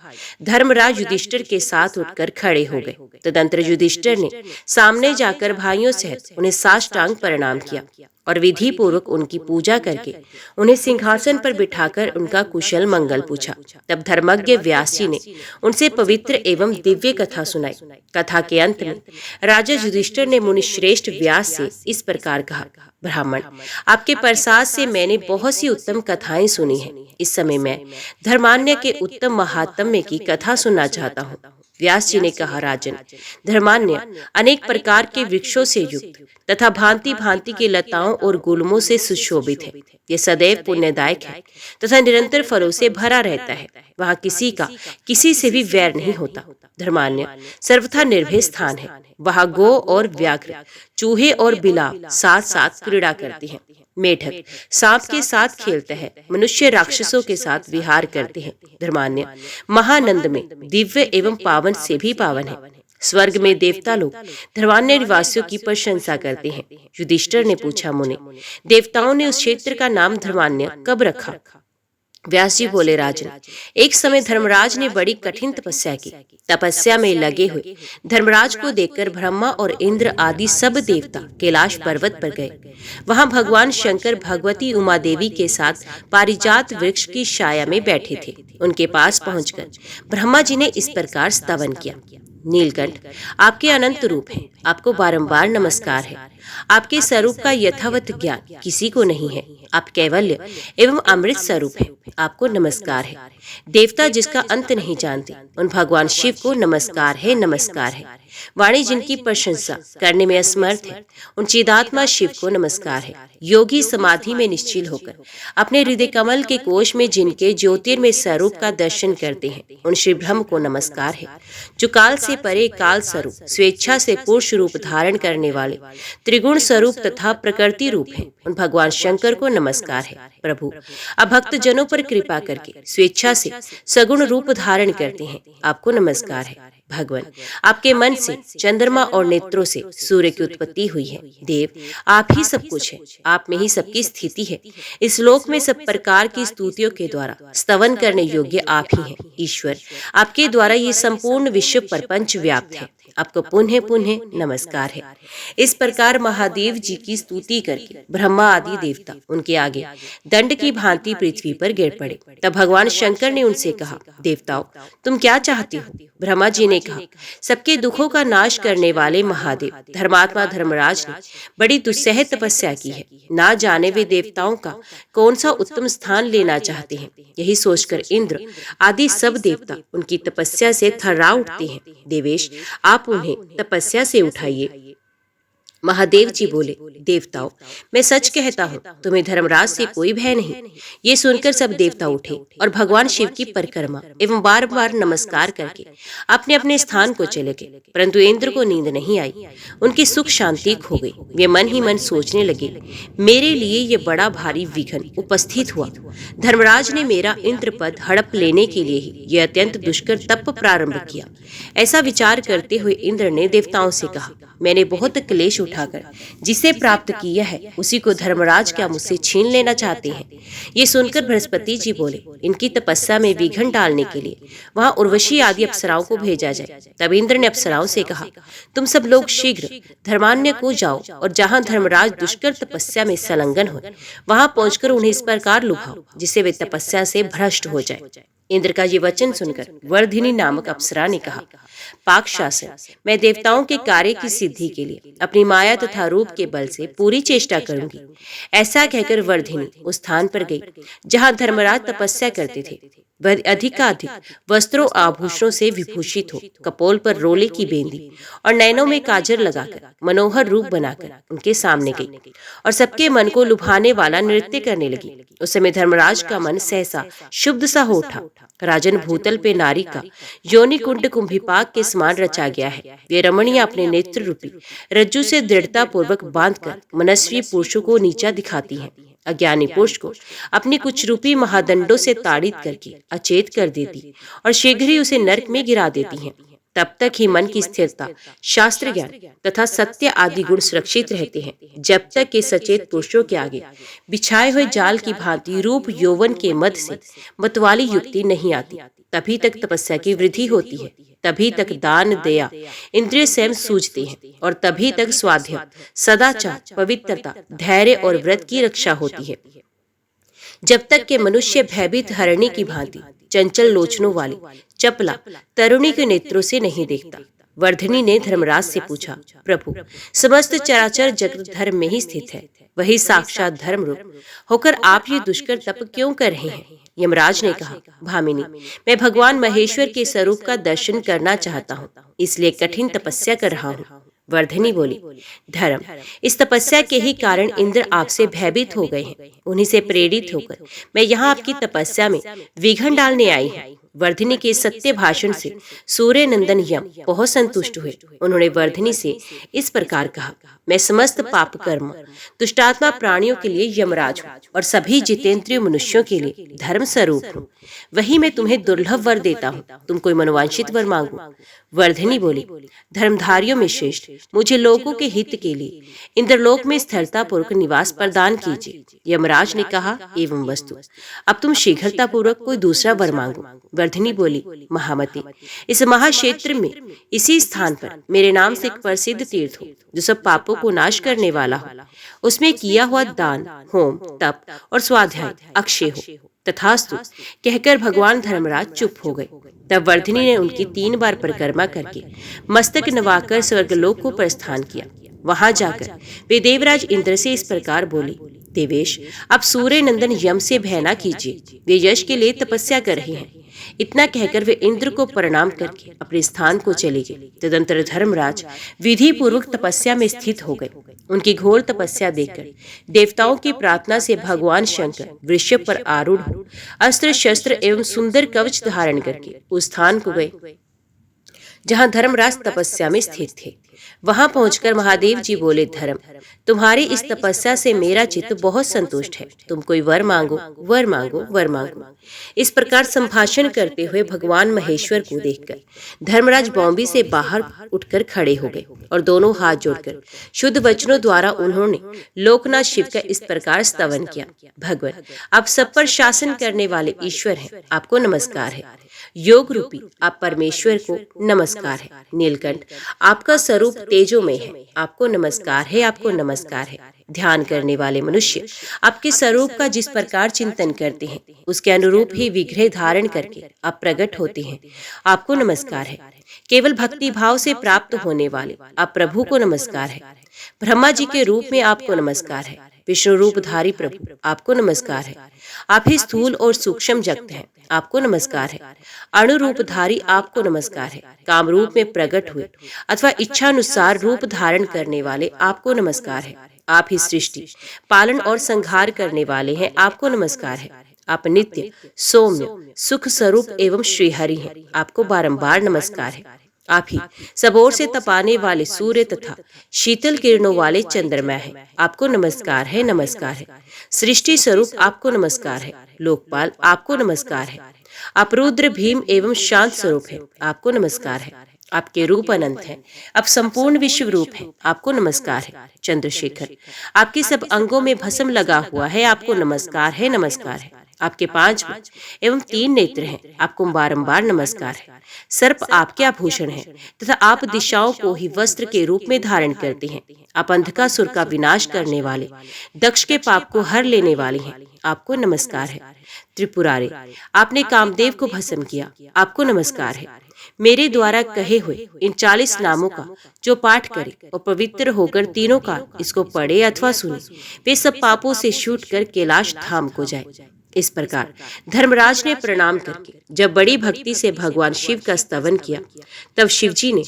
धर्मराज युधिष्ठिर के साथ उठकर खड़े हो गए। तदंतर युधिष्ठिर ने सामने जाकर भाइयों सहित उन्हें साष्टांग प्रणाम किया और विधि पूर्वक उनकी पूजा करके उन्हें सिंहासन पर बिठाकर उनका कुशल मंगल पूछा। तब धर्मज्ञ व्यास जी ने उनसे पवित्र एवं दिव्य कथा सुनाई। कथा के अंत में राजा युधिष्ठिर ने मुनिश्रेष्ठ व्यास से इस प्रकार कहा, ब्राह्मण, आपके प्रसाद से मैंने बहुत सी उत्तम कथाएं सुनी हैं। इस समय मैं धर्मान्य के उत्तम महात्म्य की कथा सुनना चाहता हूँ। व्यास जी ने कहा, राजन, धर्मान्य अनेक प्रकार के वृक्षों से युक्त तथा भांति भांति के लताओं और गुल्मों से सुशोभित है। ये सदैव पुण्यदायक है तथा निरंतर फलों से भरा रहता है। वहाँ किसी का किसी से भी वैर नहीं होता। धर्मान्य सर्वथा निर्भय स्थान है। वहाँ गो और व्याघ्र, चूहे और बिलाव साथ साथ क्रीड़ा करते हैं। मेढक सांप के साथ खेलते हैं। मनुष्य राक्षसों के साथ विहार करते हैं। धर्मान्य महानंद में दिव्य एवं पावन से भी पावन है। स्वर्ग में देवता लोग धर्मान्य निवासियों की प्रशंसा करते हैं। युधिष्ठिर ने पूछा, मुनि, देवताओं ने उस क्षेत्र का नाम धर्मान्य कब रखा? व्यास जी बोले, राजन, एक समय धर्मराज ने बड़ी कठिन तपस्या की। तपस्या में लगे हुए धर्मराज को देखकर ब्रह्मा और इंद्र आदि सब देवता कैलाश पर्वत पर गए। वहां भगवान शंकर भगवती उमा देवी के साथ पारिजात वृक्ष की छाया में बैठे थे। उनके पास पहुंचकर ब्रह्मा जी ने इस प्रकार स्तवन किया, नीलकंठ, आपके अनंत रूप है, आपको बारंबार नमस्कार है। आपके स्वरूप का यथावत ज्ञान किसी को नहीं है। आप कैवल्य एवं अमृत स्वरूप है, आपको नमस्कार है। देवता जिसका अंत नहीं जानते, उन भगवान शिव को नमस्कार है, नमस्कार है। वाणी जिनकी प्रशंसा करने में असमर्थ है, उन चिदात्मा शिव को नमस्कार है। योगी समाधि में निश्चिल होकर अपने हृदय कमल के कोश में जिनके ज्योतिर्मय स्वरूप का दर्शन करते हैं, उन श्री ब्रह्म को नमस्कार है। जो काल से परे काल स्वरूप, स्वेच्छा से पुरुष रूप धारण करने वाले त्रिगुण स्वरूप तथा प्रकृति रूप है, उन भगवान शंकर को नमस्कार है। प्रभु, अब भक्त जनों पर कृपा करके स्वेच्छा से सगुण रूप धारण करते हैं, आपको नमस्कार है। भगवान, आपके मन से चंद्रमा और नेत्रों से सूर्य की उत्पत्ति हुई है। देव, आप ही सब कुछ है, आप में ही सबकी स्थिति है। इस लोक में सब प्रकार की स्तुतियों के द्वारा स्तवन करने योग्य आप ही हैं। ईश्वर, आपके द्वारा ये संपूर्ण विश्व प्रपंच व्याप्त है, आपको पुनः पुनः नमस्कार है। इस प्रकार महादेव जी की स्तुति करके ब्रह्मा आदि देवता उनके आगे दंड की भांति पृथ्वी पर गिर पड़े। तब भगवान शंकर ने उनसे कहा, देवताओं, तुम क्या चाहते हो? ब्रह्मा जी ने कहा, सबके दुखों का नाश करने वाले महादेव धर्मात्मा धर्मराज ने बड़ी दुस्सह तपस्या की है। ना जाने वे देवताओं का कौन सा उत्तम स्थान लेना चाहते हैं। यही सोचकर इंद्र आदि सब देवता उनकी तपस्या से थर्रा उठते हैं। देवेश, आप उन्हें तपस्या से उठाइए। महादेव जी बोले, देवताओं, मैं सच कहता हूँ, तुम्हें धर्मराज से कोई भय नहीं। ये सुनकर सब देवता उठे और भगवान शिव की परिक्रमा एवं बार बार नमस्कार करके अपने अपने स्थान को चले गए। परंतु इंद्र को नींद नहीं आई, उनकी सुख शांति खो गई। वे मन ही मन सोचने लगे, मेरे लिए ये बड़ा भारी विघ्न उपस्थित हुआ। धर्मराज ने मेरा इंद्र पद हड़प लेने के लिए ही यह अत्यंत दुष्कर तप प्रारंभ किया। ऐसा विचार करते हुए इंद्र ने देवताओं से कहा, मैंने बहुत क्लेश उठाकर जिसे प्राप्त किया है उसी को धर्मराज क्या मुझसे छीन लेना चाहते हैं। ये सुनकर बृहस्पति जी बोले, इनकी तपस्या में विघ्न डालने के लिए वहां उर्वशी आदि अप्सराओं को भेजा जाए। तब इंद्र ने अप्सराओं से कहा, तुम सब लोग शीघ्र धर्मान्य को जाओ और जहां धर्मराज दुष्कर तपस्या में संलग्न हो वहां पहुंचकर उन्हें इस प्रकार लुभाओ जिससे वे तपस्या से भ्रष्ट हो जाए। इंद्र का ये वचन सुनकर वर्धिनी नामक अप्सरा ने कहा, पाक शासन, मैं देवताओं के कार्य की सिद्धि के लिए अपनी माया तथा रूप के बल से पूरी चेष्टा करूंगी। ऐसा कहकर वर्धिनी उस स्थान पर गई जहां धर्मराज तपस्या करते थे। वह अधिकाधिक वस्त्रों आभूषणों से विभूषित हो, कपोल पर रोले की बेंदी और नैनों में काजर लगाकर मनोहर रूप बनाकर उनके सामने गई और सबके मन को लुभाने वाला नृत्य करने लगी। उस समय धर्मराज का मन सहसा शुद्ध सा हो उठा। राजन, भूतल पे नारी का योनि कुंड कुंभिपाक के समान रचा गया है। वे रमणीय अपने नेत्र रूपी रज्जु से दृढ़ता पूर्वक बांधकर मनस्वी पुरुषों को नीचा दिखाती हैं। अज्ञानी पुरुष को अपनी कुछ रूपी महादंडों से ताड़ित करके अचेत कर देती और शीघ्र ही उसे नरक में गिरा देती हैं। तब तक ही मन की स्थिरता, शास्त्र ज्ञान तथा सत्य आदि गुण सुरक्षित रहते हैं, जब तक कि सचेत पुरुषों के आगे बिछाए हुए जाल की भांति रूप यौवन के मद से मतवाली युक्ति नहीं आती। तभी तक तपस्या की वृद्धि होती है, तभी तक दान दया इंद्रिय स्वयं सूझते हैं, और तभी तक स्वाध्याय, सदाचार, पवित्रता, धैर्य और व्रत की रक्षा होती है। जब तक के मनुष्य भयभीत हरणी की भांति चंचल लोचनों वाली चपला तरुणी के नेत्रों से नहीं देखता। वर्धिनी ने धर्मराज से पूछा, प्रभु, समस्त चराचर जगत धर्म में ही स्थित है, वही साक्षात धर्म रूप होकर आप ये दुष्कर तप क्यों कर रहे हैं? यमराज ने कहा, भामिनी, मैं भगवान महेश्वर के स्वरूप का दर्शन करना चाहता हूँ, इसलिए कठिन तपस्या कर रहा हूँ। वर्धिनी बोली, धर्म, इस तपस्या के ही कारण इंद्र आपसे भयभीत हो गए हैं। उन्हीं से प्रेरित होकर मैं यहाँ आपकी तपस्या में विघ्न डालने आई हूँ। वर्धिनी के सत्य भाषण से सूर्य नंदन यम बहुत संतुष्ट हुए। उन्होंने वर्धिनी से इस प्रकार कहा, मैं समस्त पाप कर्म दुष्टात्मा प्राणियों के लिए यमराज हूँ और सभी जितेंद्रिय मनुष्यों के लिए धर्म स्वरूप हूँ। वही मैं तुम्हें दुर्लभ वर देता हूँ, तुम कोई मनोवांछित वर मांगो। वर्धिनी बोली, धर्मधारियों में श्रेष्ठ, मुझे लोगों के हित के लिए इंद्रलोक में स्थिरता पूर्वक निवास प्रदान कीजिए। यमराज ने कहा, एवं वस्तु, अब तुम शीघ्रता पूर्वक कोई दूसरा वर मांगो। वर्धिनी बोली, महामती, इस महाक्षेत्र में इसी स्थान पर मेरे नाम से एक प्रसिद्ध तीर्थ हो, जो सब पापों को नाश करने वाला हो। उसमें किया हुआ दान, होम, तप और स्वाध्याय अक्षय हो। तथास्तु कहकर भगवान धर्मराज चुप हो गए। तब वर्धिनी ने उनकी 3 बार परिक्रमा करके मस्तक नवाकर स्वर्गलोक को प्रस्थान किया। वहां जाकर वे देवराज इंद्र से इस प्रकार बोली, देवेश, अब सूर्य नंदन यम से भय न कीजिए, वे यश के लिए तपस्या कर रहे हैं। इतना कहकर वे इंद्र को प्रणाम करके अपने स्थान को चले गए। तदंतर धर्मराज विधि पूर्वक तपस्या में स्थित हो गए। उनकी घोर तपस्या देखकर देवताओं की प्रार्थना से भगवान शंकर वृषभ पर आरूढ़ हो अस्त्र शस्त्र एवं सुंदर कवच धारण करके उस स्थान को गए जहां धर्मराज तपस्या में स्थित थे। वहां पहुंचकर महादेव जी बोले, धर्म, तुम्हारी इस तपस्या से मेरा चित्त बहुत संतुष्ट है, तुम कोई वर मांगो, वर मांगो, वर मांगो। इस प्रकार संभाषण करते हुए भगवान महेश्वर को देखकर धर्मराज बॉम्बे से बाहर उठकर खड़े हो गए और दोनों हाथ जोड़कर शुद्ध वचनों द्वारा उन्होंने लोकनाथ शिव का इस प्रकार स्तवन किया, भगवान, आप सब पर शासन करने वाले ईश्वर हैं, आपको नमस्कार है। योग रूपी आप परमेश्वर को नमस्कार है। नीलकंठ, आपका स्वरूप तेजोमय है, आपको नमस्कार है, आपको नमस्कार है। ध्यान करने वाले मनुष्य आपके स्वरूप का जिस प्रकार चिंतन करते हैं, उसके अनुरूप ही विग्रह धारण करके आप प्रकट होते हैं, आपको नमस्कार है। केवल भक्ति भाव से प्राप्त होने वाले आप प्रभु को नमस्कार है। ब्रह्मा जी के रूप में आपको नमस्कार है। विष्णु रूपधारी प्रभु, आपको नमस्कार है। आप ही स्थूल और सूक्ष्म जगत हैं, आपको नमस्कार है। अणु रूपधारी आपको नमस्कार है। काम रूप में प्रकट हुए अथवा इच्छानुसार रूप धारण करने वाले आपको नमस्कार है। आप ही सृष्टि, पालन और संहार करने वाले हैं, आपको नमस्कार है। आप नित्य, सौम्य, सुख स्वरूप एवं श्रीहरि हैं, आपको बारंबार नमस्कार है। आप ही सब ओर से तपाने वाले सूर्य तथा शीतल किरणों वाले चंद्रमा है, आपको नमस्कार है, नमस्कार है। सृष्टि स्वरूप आपको नमस्कार है। लोकपाल, आपको नमस्कार है। आप रुद्र भीम एवं शांत स्वरूप है, आपको नमस्कार है। आपके रूप अनंत हैं, आप संपूर्ण विश्व रूप हैं, आपको नमस्कार है। चंद्रशेखर, आपके सब अंगों में भस्म लगा हुआ है, आपको नमस्कार है, नमस्कार है। आपके 5 मुख एवं 3 नेत्र हैं, आपको बारंबार नमस्कार है। सर्प आपके आभूषण है तथा आप दिशाओं को ही वस्त्र के रूप में धारण करते हैं। आप अंधकासुर का विनाश करने वाले, दक्ष के पाप को हर लेने वाले हैं, आपको नमस्कार है। त्रिपुरारी, आपने कामदेव को भस्म किया, आपको नमस्कार है। मेरे द्वारा कहे हुए इन 40 नामों का जो पाठ करे और पवित्र होकर तीनों काल इसको पढ़े अथवा सुने, वे सब पापों से छूट कर कैलाश धाम को जाए। इस प्रकार धर्मराज ने प्रणाम करके जब बड़ी भक्ति से भगवान शिव का स्तवन किया, तब शिवजी ने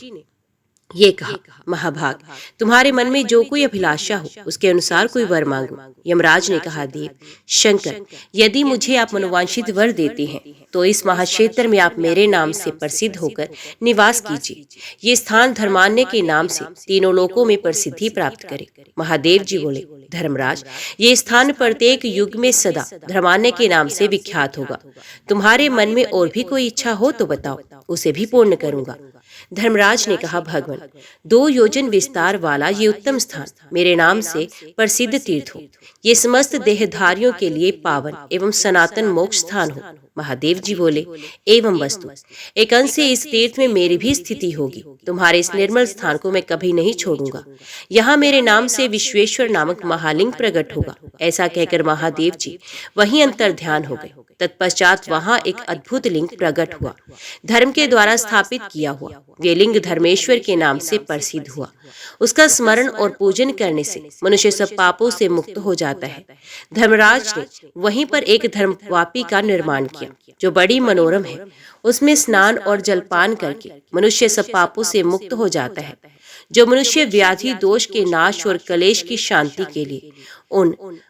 ये कहा, महाभाग, तुम्हारे मन में जो कोई अभिलाषा हो उसके अनुसार कोई वर मांगो। यमराज ने कहा, देव शंकर, यदि मुझे आप मनोवांछित वर देते हैं तो इस महाक्षेत्र में आप मेरे नाम से प्रसिद्ध होकर निवास कीजिए। ये स्थान धर्मान्य के नाम से तीनों लोकों में प्रसिद्धि प्राप्त करे। महादेव जी बोले, धर्मराज, ये स्थान प्रत्येक युग में सदा धर्मान्य के नाम से विख्यात होगा। तुम्हारे मन में और भी कोई इच्छा हो तो बताओ, उसे भी पूर्ण करूंगा। धर्मराज ने कहा, भगवान, 2 योजन विस्तार वाला ये उत्तम स्थान मेरे नाम से प्रसिद्ध तीर्थ हो। ये समस्त देहधारियों के लिए पावन एवं सनातन मोक्ष स्थान हो। महादेव जी बोले, एवं वस्तु, एक अंश से इस तीर्थ में मेरी भी स्थिति होगी। तुम्हारे इस निर्मल स्थान को मैं कभी नहीं छोड़ूंगा। यहाँ मेरे नाम से विश्वेश्वर नामक महालिंग प्रकट होगा। ऐसा कहकर महादेव जी वहीं अंतर ध्यान हो गए। तत्पश्चात वहां एक अद्भुत लिंग प्रकट हुआ, धर्म के द्वारा स्थापित किया हुआ। वे लिंग धर्मेश्वर के नाम से प्रसिद्ध हुआ। उसका स्मरण और पूजन करने से मनुष्य सब पापों से मुक्त हो जाता है। धर्मराज ने वहीं पर एक धर्मवापी का निर्माण किया जो बड़ी मनोरम है। उसमें स्नान और जलपान करके मनुष्य सब पापों से मुक्त हो जाता है। जो मनुष्य व्याधि दोष के नाश और कलेश की शांति के लिए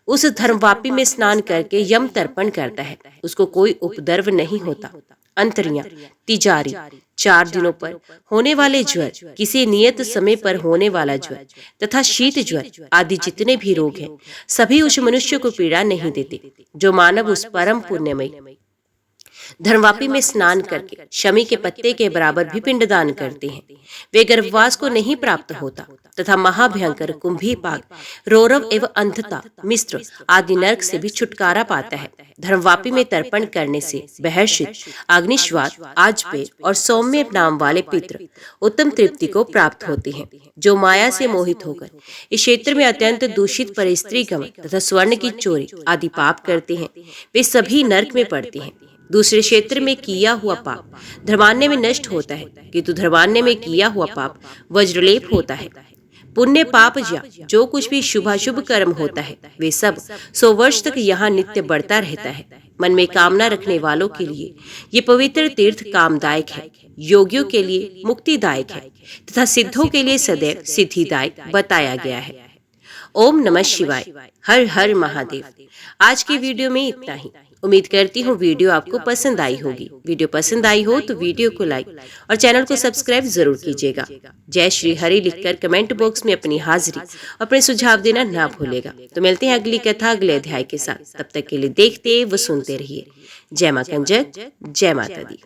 उस धर्मवापी में स्नान करके यम तर्पण करता है, उसको कोई उपद्रव नहीं होता। अंतरिया, तिजारी, 4 दिनों पर होने वाले ज्वर, किसी नियत समय पर होने वाला ज्वर तथा शीत ज्वर आदि जितने भी रोग हैं, सभी उस मनुष्य को पीड़ा नहीं देते। जो मानव उस परम पुण्यमय धर्मवापी में स्नान करके शमी के पत्ते के बराबर भी पिंडदान करते हैं, वे गर्भवास को नहीं प्राप्त होता तथा महाभयंकर कुंभीपाक, रौरव एवं अंधता, मिस्र आदि नरक से भी छुटकारा पाता है। धर्मवापी में तर्पण करने से बहर्षित, अग्निश्वात, आजपेय और सौम्य नाम वाले पितृ उत्तम तृप्ति को प्राप्त होते हैं। जो माया से मोहित होकर इस क्षेत्र में अत्यंत दूषित परिस्त्री गमन तथा स्वर्ण की चोरी आदि पाप करते हैं, वे सभी नरक में पड़ते हैं। दूसरे क्षेत्र में किया हुआ पाप धर्मान्य में नष्ट होता है, किंतु धर्मान्य में किया हुआ पाप वज्रलेप होता है। पुण्य पाप या जो कुछ भी शुभाशुभ कर्म होता है, वे सब 100 वर्ष तक यहाँ नित्य बढ़ता रहता है। मन में कामना रखने वालों के लिए ये पवित्र तीर्थ कामदायक है, योगियों के लिए मुक्तिदायक है तथा सिद्धों के लिए सदैव सिद्धिदायक बताया गया है। ओम नमः शिवाय। हर हर महादेव। आज की वीडियो में इतना ही। उम्मीद करती हूँ वीडियो आपको पसंद आई होगी। वीडियो पसंद आई हो तो वीडियो को लाइक और चैनल को सब्सक्राइब जरूर कीजिएगा। जय श्री हरि लिखकर कमेंट बॉक्स में अपनी हाजिरी और अपने सुझाव देना ना भूलेगा। तो मिलते हैं अगली कथा अगले अध्याय के साथ। तब तक के लिए देखते व सुनते रहिए। जय मां कंजक, जय माता दी।